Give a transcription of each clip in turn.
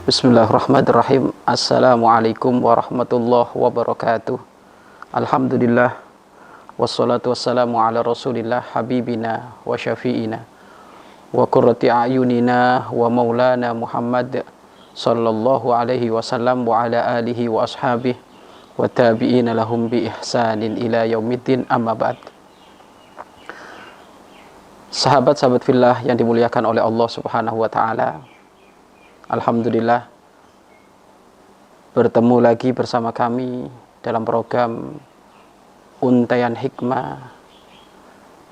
Bismillahirrahmanirrahim. Assalamualaikum warahmatullahi wabarakatuh. Alhamdulillah. Wassalatu wassalamu ala rasulillah habibina wa syafi'ina wa qurrati a'yunina wa maulana Muhammad sallallahu alaihi wasallam wa ala alihi wa ashabihi wa tabi'ina lahum bi ihsanin ila yaumiddin, amma ba'd. Sahabat-sahabat fillah yang dimuliakan oleh Allah Subhanahu wa taala, alhamdulillah bertemu lagi bersama kami dalam program Untaian Hikmah,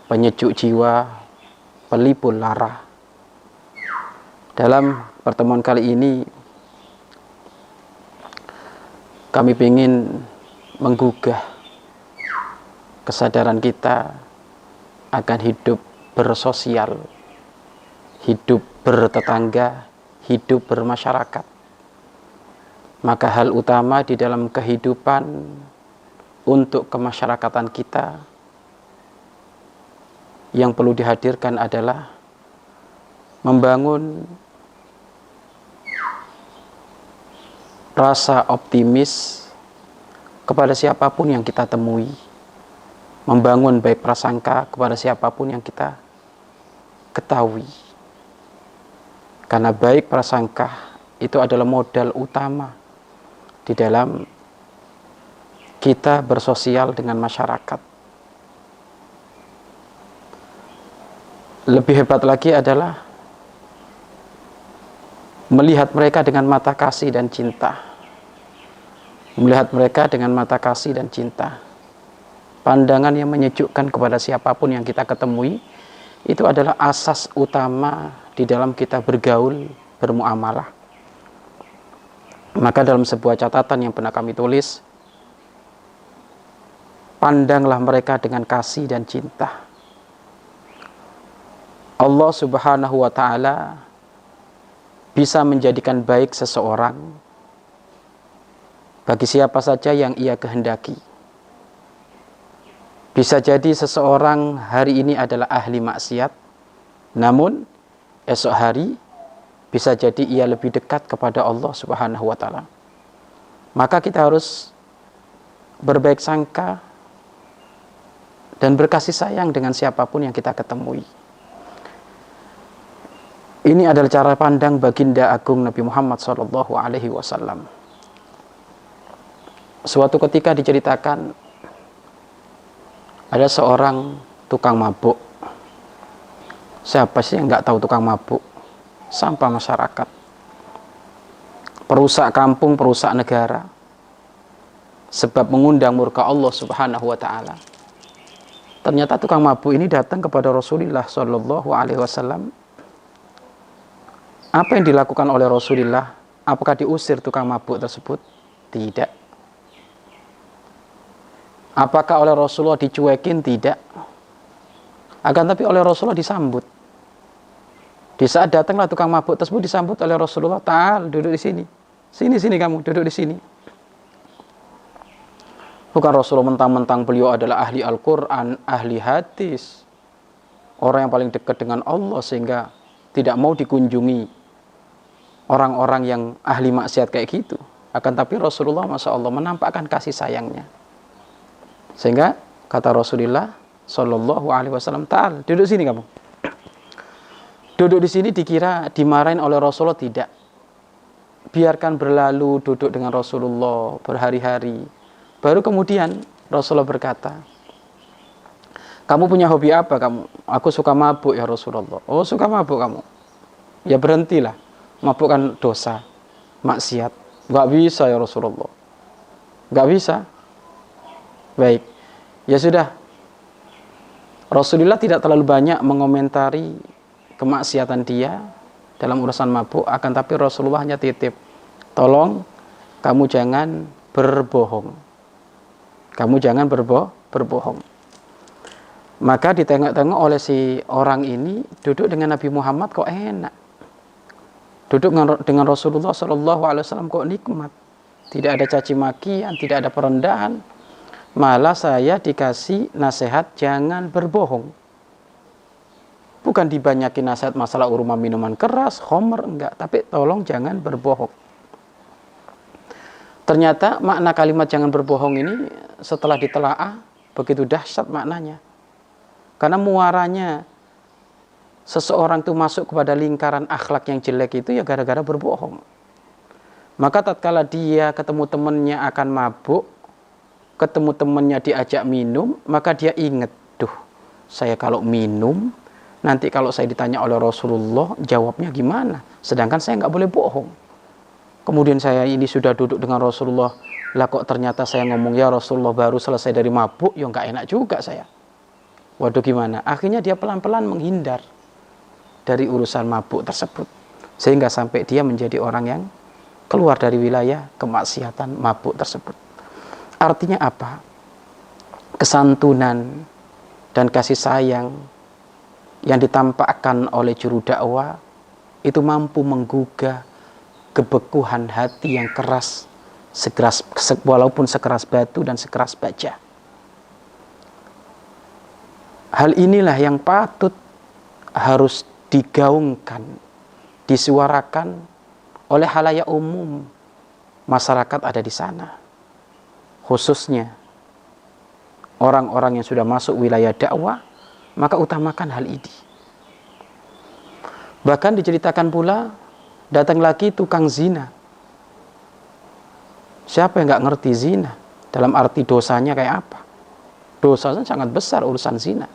penyejuk jiwa, pelipur lara. Dalam pertemuan kali ini kami ingin menggugah kesadaran kita akan hidup bersosial, hidup bertetangga, hidup bermasyarakat. Maka hal utama di dalam kehidupan untuk kemasyarakatan kita yang perlu dihadirkan adalah membangun rasa optimis kepada siapapun yang kita temui, membangun baik prasangka kepada siapapun yang kita ketahui. Karena baik prasangka itu adalah modal utama di dalam kita bersosial dengan masyarakat. Lebih hebat lagi adalah melihat mereka dengan mata kasih dan cinta. Melihat mereka dengan mata kasih dan cinta. Pandangan yang menyejukkan kepada siapapun yang kita ketemui, itu adalah asas utama di dalam kita bergaul, bermuamalah. Maka dalam sebuah catatan yang pernah kami tulis, pandanglah mereka dengan kasih dan cinta. Allah Subhanahu wa ta'ala bisa menjadikan baik seseorang bagi siapa saja yang ia kehendaki. Bisa jadi seseorang hari ini adalah ahli maksiat, namun esok hari bisa jadi ia lebih dekat kepada Allah Subhanahu wa ta'ala. Maka kita harus berbaik sangka dan berkasih sayang dengan siapapun yang kita ketemui. Ini adalah cara pandang baginda agung Nabi Muhammad SAW. Suatu ketika diceritakan ada seorang tukang mabuk. Siapa sih yang nggak tahu tukang mabuk? Sampah masyarakat, perusak kampung, perusak negara, sebab mengundang murka Allah Subhanahu wa ta'ala. Ternyata tukang mabuk ini datang kepada Rasulullah Shallallahu alaihi wasallam. Apa yang dilakukan oleh Rasulullah? Apakah diusir tukang mabuk tersebut? Tidak. Apakah oleh Rasulullah dicuekin? Tidak. Akan tapi oleh Rasulullah disambut. Di saat datanglah tukang mabuk tersebut disambut oleh Rasulullah, "Ta'al, duduk di sini. Sini kamu, duduk di sini." Bukan Rasulullah mentang-mentang beliau adalah ahli Al-Quran, ahli hadis, orang yang paling dekat dengan Allah sehingga tidak mau dikunjungi orang-orang yang ahli maksiat kayak gitu. Akan tapi Rasulullah Masya Allah menampakkan kasih sayangnya. Sehingga kata Rasulullah Sallallahu alaihi wasallam, "Ta'al, duduk sini kamu." Duduk di sini dikira dimarahin oleh Rasulullah, tidak. Biarkan berlalu duduk dengan Rasulullah berhari-hari. Baru kemudian Rasulullah berkata, "Kamu punya hobi apa kamu?" "Aku suka mabuk ya Rasulullah." "Oh, suka mabuk kamu? Ya berhentilah. Mabuk kan dosa, maksiat." "Gak bisa ya Rasulullah." "Gak bisa?" Baik. Ya sudah. Rasulullah tidak terlalu banyak mengomentari kemaksiatan dia dalam urusan mabuk, akan tapi Rasulullah hanya titip, "Tolong kamu jangan berbohong. Kamu jangan berbohong." Maka ditengok-tengok oleh si orang ini, duduk dengan Nabi Muhammad kok enak. Duduk dengan Rasulullah SAW kok nikmat. Tidak ada caci makian, tidak ada perendahan. Malah saya dikasih nasihat jangan berbohong. Bukan dibanyakin nasihat masalah minuman keras, khamr, enggak. Tapi tolong jangan berbohong. Ternyata makna kalimat jangan berbohong ini setelah ditelaah begitu dahsyat maknanya. Karena muaranya seseorang itu masuk kepada lingkaran akhlak yang jelek itu ya gara-gara berbohong. Maka tatkala dia ketemu temannya akan mabuk, ketemu temannya diajak minum, maka dia ingat, duh, saya kalau minum, nanti kalau saya ditanya oleh Rasulullah, jawabnya gimana? Sedangkan saya nggak boleh bohong. Kemudian saya ini sudah duduk dengan Rasulullah, lah kok ternyata saya ngomong, ya Rasulullah baru selesai dari mabuk, ya nggak enak juga saya. Waduh gimana? Akhirnya dia pelan-pelan menghindar dari urusan mabuk tersebut. Sehingga sampai dia menjadi orang yang keluar dari wilayah kemaksiatan mabuk tersebut. Artinya apa? Kesantunan dan kasih sayang yang ditampakkan oleh juru dakwah itu mampu menggugah kebekuhan hati yang keras, walaupun sekeras batu dan sekeras baja. Hal inilah yang patut harus digaungkan, disuarakan oleh khalayak umum. Masyarakat ada di sana, khususnya orang-orang yang sudah masuk wilayah dakwah, maka utamakan hal ini. Bahkan diceritakan pula, datang lagi tukang zina. Siapa yang nggak ngerti zina? Dalam arti dosanya kayak apa? Dosanya sangat besar urusan zina.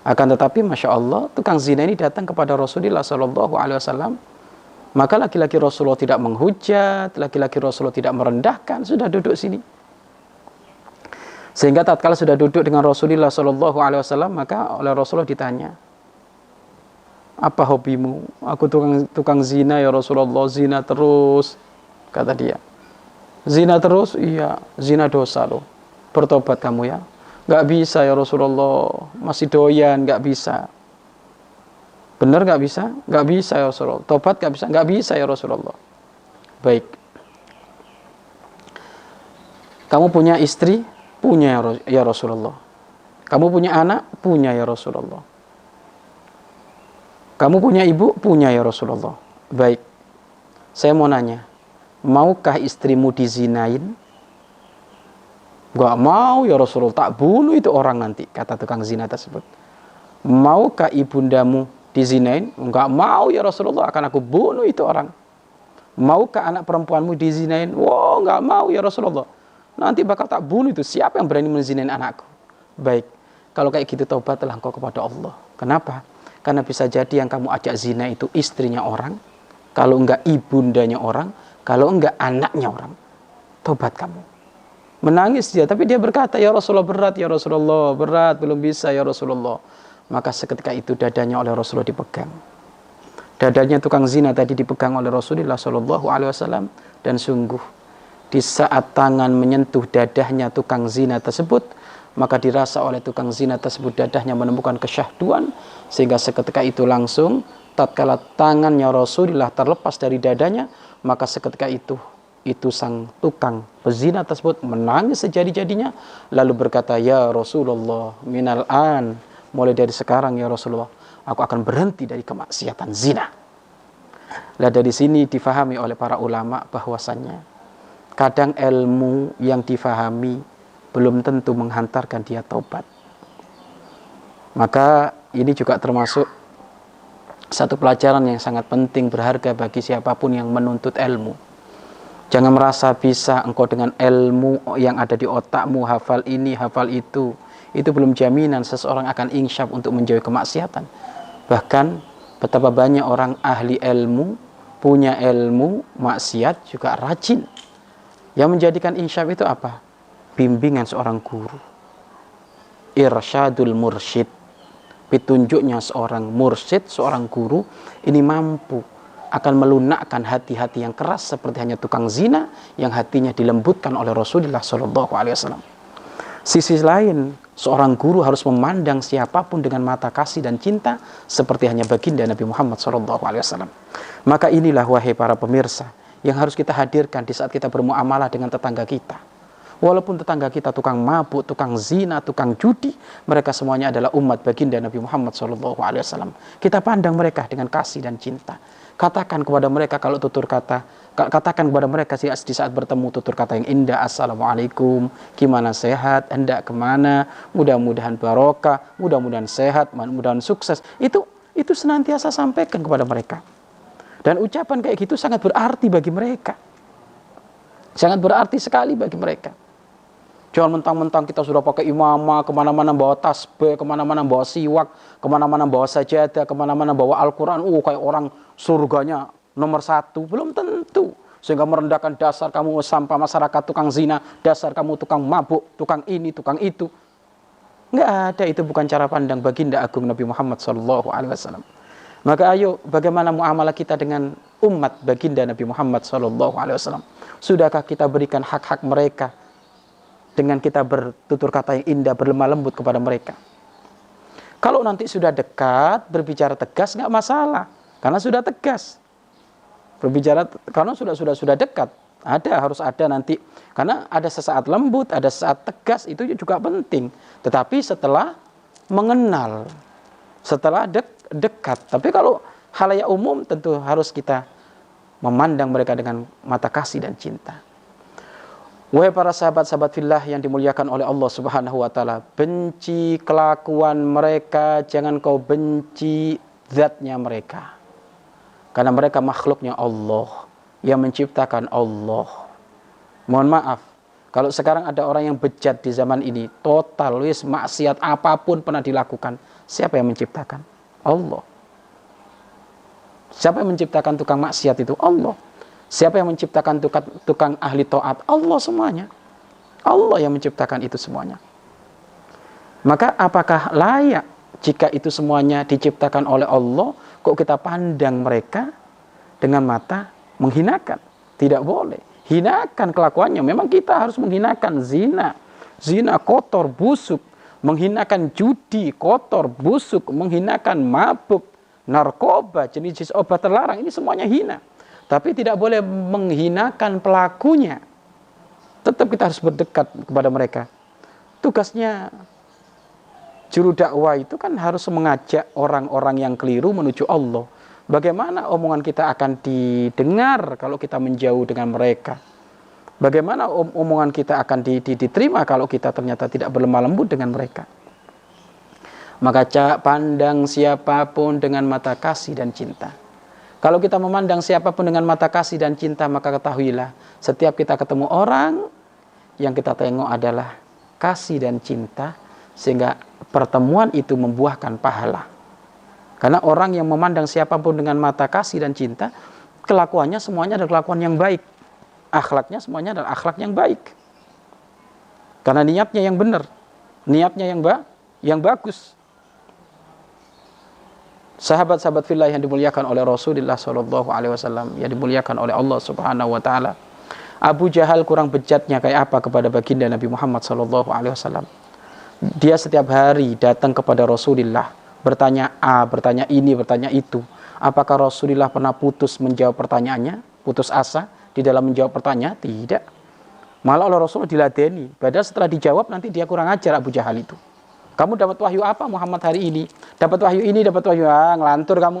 Akan tetapi, masya Allah, tukang zina ini datang kepada Rasulullah SAW. Maka laki-laki Rasulullah tidak menghujat, laki-laki Rasulullah tidak merendahkan, sudah duduk sini. Sehingga tatkala sudah duduk dengan Rasulullah SAW, maka oleh Rasulullah ditanya, apa hobimu? Aku tukang zina ya Rasulullah, zina terus, kata dia. Zina terus? Iya, zina dosa loh. Bertobat kamu ya. Gak bisa ya Rasulullah, masih doyan, gak bisa. Benar gak bisa? Gak bisa ya Rasulullah. Tobat gak bisa? Gak bisa ya Rasulullah. Baik. Kamu punya istri? Punya ya Rasulullah. Kamu punya anak? Punya ya Rasulullah. Kamu punya ibu? Punya ya Rasulullah. Baik. Saya mau nanya, maukah istrimu dizinain? Gak mau ya Rasulullah, tak bunuh itu orang nanti, kata tukang zina tersebut. Maukah ibundamu dizinain? Gak mau ya Rasulullah, akan aku bunuh itu orang. Maukah anak perempuanmu dizinain? Wah, gak mau ya Rasulullah, nanti bakal tak bunuh itu. Siapa yang berani menzinain anakku? Baik, kalau kayak gitu taubatlah engkau kepada Allah. Kenapa? Karena bisa jadi yang kamu ajak zina itu istrinya orang, kalau enggak ibundanya orang, kalau enggak anaknya orang. Tobat kamu. Menangis dia, tapi dia berkata, ya Rasulullah berat, ya Rasulullah berat, belum bisa ya Rasulullah. Maka seketika itu dadanya oleh Rasulullah dipegang. Dadanya tukang zina tadi dipegang oleh Rasulullah SAW, dan sungguh di saat tangan menyentuh dadahnya tukang zina tersebut, maka dirasa oleh tukang zina tersebut dadahnya menemukan kesyahduan, sehingga seketika itu langsung tatkala tangannya Rasulullah terlepas dari dadanya, maka seketika itu sang tukang pezina tersebut menangis sejadi-jadinya, lalu berkata, ya Rasulullah, minal an, mulai dari sekarang ya Rasulullah, aku akan berhenti dari kemaksiatan zina. Lah dari sini difahami oleh para ulama bahwasannya kadang ilmu yang difahami belum tentu menghantarkan dia taubat. Maka ini juga termasuk satu pelajaran yang sangat penting, berharga bagi siapapun yang menuntut ilmu. Jangan merasa bisa engkau dengan ilmu yang ada di otakmu, hafal ini, hafal itu belum jaminan seseorang akan insyaf untuk menjauhi kemaksiatan. Bahkan betapa banyak orang ahli ilmu, punya ilmu, maksiat juga rajin. Yang menjadikan insyaf itu apa? Bimbingan seorang guru, irsyadul mursyid, petunjuknya seorang mursyid, seorang guru ini mampu akan melunakkan hati-hati yang keras seperti hanya tukang zina yang hatinya dilembutkan oleh Rasulullah SAW. Sisi lain, seorang guru harus memandang siapapun dengan mata kasih dan cinta seperti hanya baginda Nabi Muhammad SAW. Maka inilah wahai para pemirsa yang harus kita hadirkan di saat kita bermuamalah dengan tetangga kita. Walaupun tetangga kita tukang mabuk, tukang zina, tukang judi, mereka semuanya adalah umat baginda Nabi Muhammad SAW. Kita pandang mereka dengan kasih dan cinta. Katakan kepada mereka kalau tutur kata, Katakan kepada mereka di saat bertemu, tutur kata yang indah, assalamualaikum, gimana sehat, hendak kemana, mudah-mudahan barokah, mudah-mudahan sehat, mudah-mudahan sukses. Itu senantiasa sampaikan kepada mereka. Dan ucapan kayak gitu sangat berarti bagi mereka. Sangat berarti sekali bagi mereka. Jangan mentang-mentang kita sudah pakai imamah, kemana-mana bawa tasbih, kemana-mana bawa siwak, kemana-mana bawa sajadah, kemana-mana bawa Al-Quran. Kayak orang surganya nomor 1. Belum tentu. Sehingga merendahkan dasar kamu sampah masyarakat, tukang zina, dasar kamu tukang mabuk, tukang ini, tukang itu. Enggak ada, itu bukan cara pandang baginda agung Nabi Muhammad SAW. Maka ayo, bagaimana muamalah kita dengan umat baginda Nabi Muhammad SAW? Sudahkah kita berikan hak-hak mereka dengan kita bertutur kata yang indah, berlemah lembut kepada mereka? Kalau nanti sudah dekat, berbicara tegas nggak masalah, karena sudah tegas. Berbicara karena sudah dekat, harus ada nanti, karena ada sesaat lembut, ada sesaat tegas, itu juga penting. Tetapi setelah mengenal, setelah dekat. Tapi kalau halayak umum tentu harus kita memandang mereka dengan mata kasih dan cinta. Wahai para sahabat-sahabat fillah yang dimuliakan oleh Allah Subhanahu wa taala, benci kelakuan mereka, jangan kau benci zatnya mereka. Karena mereka makhluknya Allah, yang menciptakan Allah. Mohon maaf, kalau sekarang ada orang yang bejat di zaman ini, total maksiat apapun pernah dilakukan, siapa yang menciptakan? Allah. Siapa yang menciptakan tukang maksiat itu? Allah. Siapa yang menciptakan tukang ahli taat? Allah semuanya. Allah yang menciptakan itu semuanya. Maka apakah layak jika itu semuanya diciptakan oleh Allah, kok kita pandang mereka dengan mata menghinakan? Tidak boleh. Hinakan kelakuannya. Memang kita harus menghinakan zina. Zina kotor, busuk. Menghinakan judi, kotor, busuk. Menghinakan mabuk, narkoba, jenis-jenis obat terlarang. Ini semuanya hina. Tapi tidak boleh menghinakan pelakunya. Tetap kita harus berdekat kepada mereka. Tugasnya juru dakwah itu kan harus mengajak orang-orang yang keliru menuju Allah. Bagaimana omongan kita akan didengar kalau kita menjauh dengan mereka? Bagaimana omongan kita akan diterima kalau kita ternyata tidak berlemah lembut dengan mereka? Maka pandang siapapun dengan mata kasih dan cinta. Kalau kita memandang siapapun dengan mata kasih dan cinta, maka ketahuilah, setiap kita ketemu orang, yang kita tengok adalah kasih dan cinta, sehingga pertemuan itu membuahkan pahala. Karena orang yang memandang siapapun dengan mata kasih dan cinta, kelakuannya semuanya adalah kelakuan yang baik. Akhlaknya semuanya adalah akhlak yang baik. Karena niatnya yang benar, niatnya yang bagus. Sahabat-sahabat fillah yang dimuliakan oleh Rasulullah SAW, yang dimuliakan oleh Allah Subhanahu wa taala. Abu Jahal kurang bejatnya kayak apa kepada baginda Nabi Muhammad SAW. Dia setiap hari datang kepada Rasulullah, bertanya A, bertanya ini, bertanya itu. Apakah Rasulullah pernah putus menjawab pertanyaannya? Putus asa di dalam menjawab pertanyaan? Tidak. Malah oleh Rasulullah diladeni. Padahal setelah dijawab nanti dia kurang ajar Abu Jahal itu. Kamu dapat wahyu apa Muhammad hari ini? Dapat wahyu ini, dapat wahyu ngelantur kamu.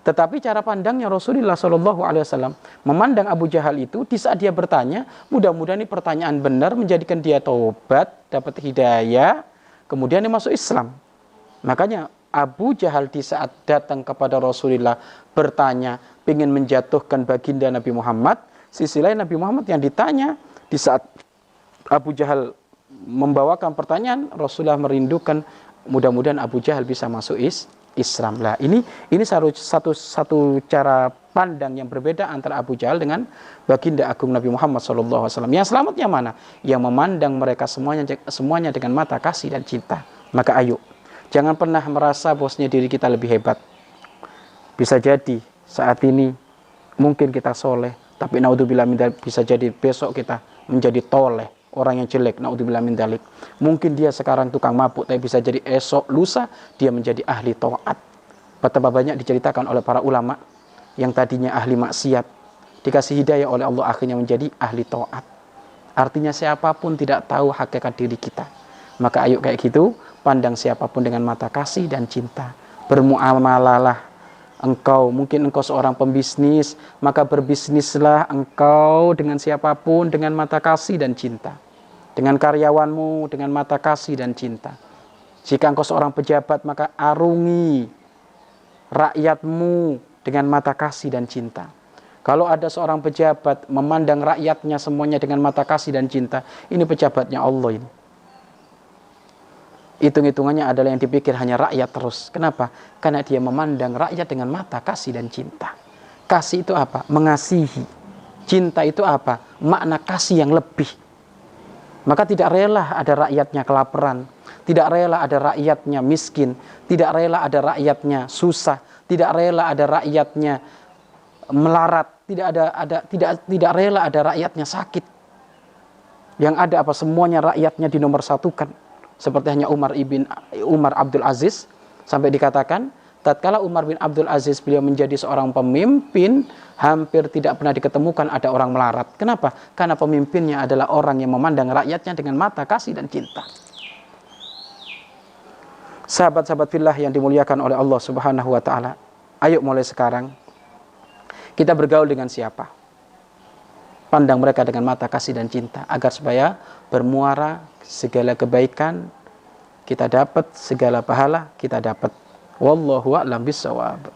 Tetapi cara pandangnya Rasulullah SAW memandang Abu Jahal itu di saat dia bertanya, mudah-mudahan ini pertanyaan benar menjadikan dia taubat, dapat hidayah, kemudian dia masuk Islam. Makanya Abu Jahal di saat datang kepada Rasulullah bertanya, ingin menjatuhkan baginda Nabi Muhammad. Sisi lain Nabi Muhammad yang ditanya, di saat Abu Jahal membawakan pertanyaan, Rasulullah merindukan mudah-mudahan Abu Jahal bisa masuk Islam. Lah ini satu cara pandang yang berbeda antara Abu Jahal dengan baginda agung Nabi Muhammad SAW. Yang selamatnya mana? Yang memandang mereka semuanya dengan mata kasih dan cinta. Maka ayo, jangan pernah merasa bosnya diri kita lebih hebat. Bisa jadi saat ini mungkin kita soleh, tapi naudzubillah min dzalik, bisa jadi besok kita menjadi toleh, orang yang jelek, naudzubillah min dzalik. Mungkin dia sekarang tukang mabuk, tapi bisa jadi esok lusa dia menjadi ahli taat. Betapa banyak diceritakan oleh para ulama yang tadinya ahli maksiat, dikasih hidayah oleh Allah akhirnya menjadi ahli taat. Artinya siapapun tidak tahu hakikat diri kita. Maka ayo kayak gitu, pandang siapapun dengan mata kasih dan cinta. Bermuamalah Mungkin engkau seorang pembisnis, maka berbisnislah engkau dengan siapapun dengan mata kasih dan cinta. Dengan karyawanmu dengan mata kasih dan cinta. Jika engkau seorang pejabat, maka arungi rakyatmu dengan mata kasih dan cinta. Kalau ada seorang pejabat memandang rakyatnya semuanya dengan mata kasih dan cinta, ini pejabatnya Allah ini. Hitung-hitungannya adalah yang dipikir hanya rakyat terus. Kenapa? Karena dia memandang rakyat dengan mata kasih dan cinta. Kasih itu apa? Mengasihi. Cinta itu apa? Makna kasih yang lebih. Maka tidak rela ada rakyatnya kelaparan, tidak rela ada rakyatnya miskin, tidak rela ada rakyatnya susah, tidak rela ada rakyatnya melarat, tidak rela ada rakyatnya sakit. Yang ada apa? Semuanya rakyatnya dinomorsatukan. Seperti hanya Umar Abdul Aziz, sampai dikatakan tatkala Umar bin Abdul Aziz beliau menjadi seorang pemimpin, hampir tidak pernah diketemukan ada orang melarat. Kenapa? Karena pemimpinnya adalah orang yang memandang rakyatnya dengan mata kasih dan cinta. Sahabat-sahabat fillah yang dimuliakan oleh Allah Subhanahu wa taala, ayo mulai sekarang kita bergaul dengan siapa? Pandang mereka dengan mata kasih dan cinta, agar supaya bermuara segala kebaikan kita dapat, segala pahala kita dapat. Wallahu a'lam bishawab.